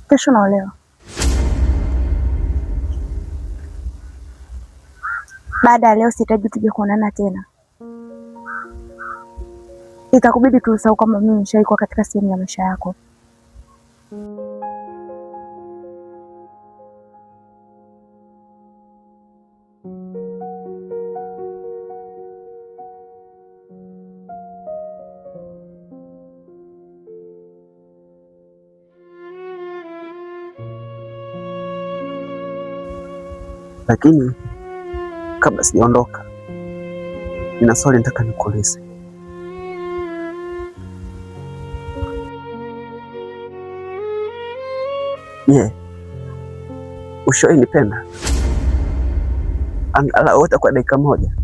Kesho naolewa. Baada ya leo sihitaji tuje kuonana tena. Itakubidi tu usahau kwamba mimi nishaikuwa katika sehemu ya maisha yako. Lakini kabla sijaondoka, nina swali nataka nikuulize. Ushawahi nipenda angalau hata kwa dakika moja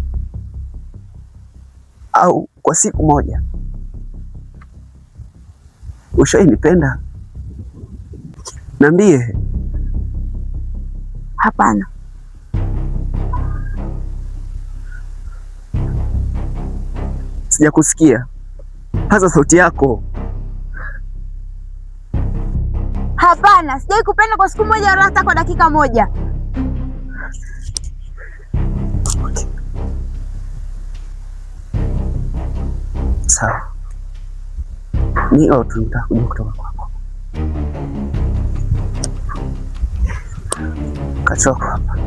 au kwa siku moja? Ushawahi nipenda? Niambie. Hapana. Sijakusikia. Paza sauti yako. Hapana, sijawahi kupenda kwa siku moja wala hata kwa dakika moja. Sawa. Ni tu nitakuja kutoka kwako. Kachoko hapa.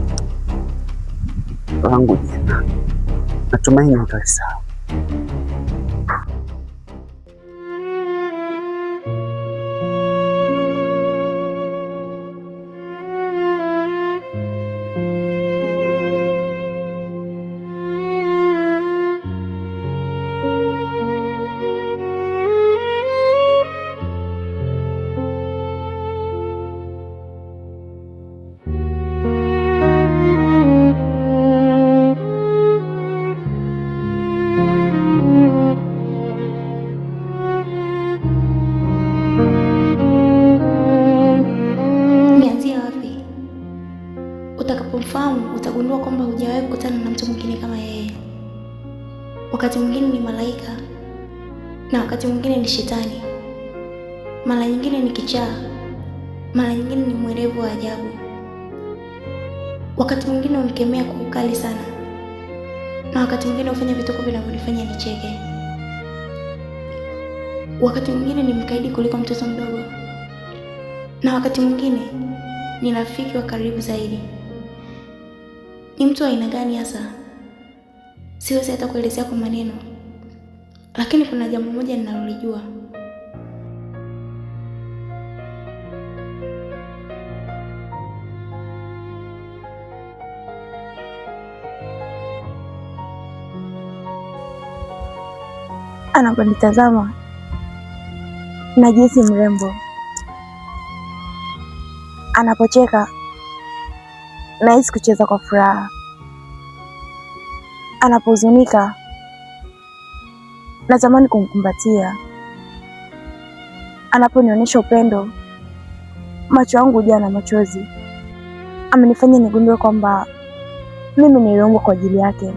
Wangu jina. Natumaini utasawa. Utakapomfahamu utagundua kwamba hujawahi kukutana na mtu mwingine kama yeye. Wakati mwingine ni malaika na wakati mwingine ni shetani. Mara nyingine ni kichaa, mara nyingine ni mwerevu wa ajabu. Wakati mwingine unikemea kwa ukali sana, na wakati mwingine hufanya vituko vinavyonifanya nicheke. Wakati mwingine ni mkaidi kuliko mtoto mdogo, na wakati mwingine ni rafiki wa karibu zaidi. Ni mtu wa aina gani hasa? Siwezi hata kuelezea kwa maneno, lakini kuna jambo moja ninalolijua. Anaponitazama najihisi mrembo, anapocheka nahisi kucheza kwa furaha, anapohuzunika natamani kumkumbatia, anaponionyesha upendo macho yangu hujaa na machozi. Amenifanya nigundue kwamba mimi niliumbwa kwa ajili yake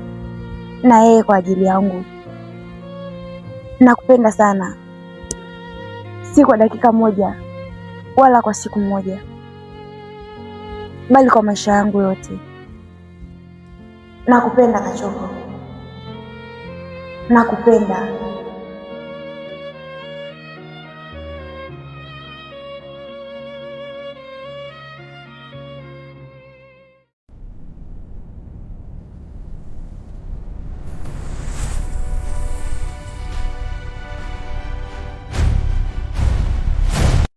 na yeye kwa ajili yangu. Nakupenda sana, si kwa dakika moja wala kwa siku moja, bali kwa maisha yangu yote. Nakupenda Kachoko, nakupenda.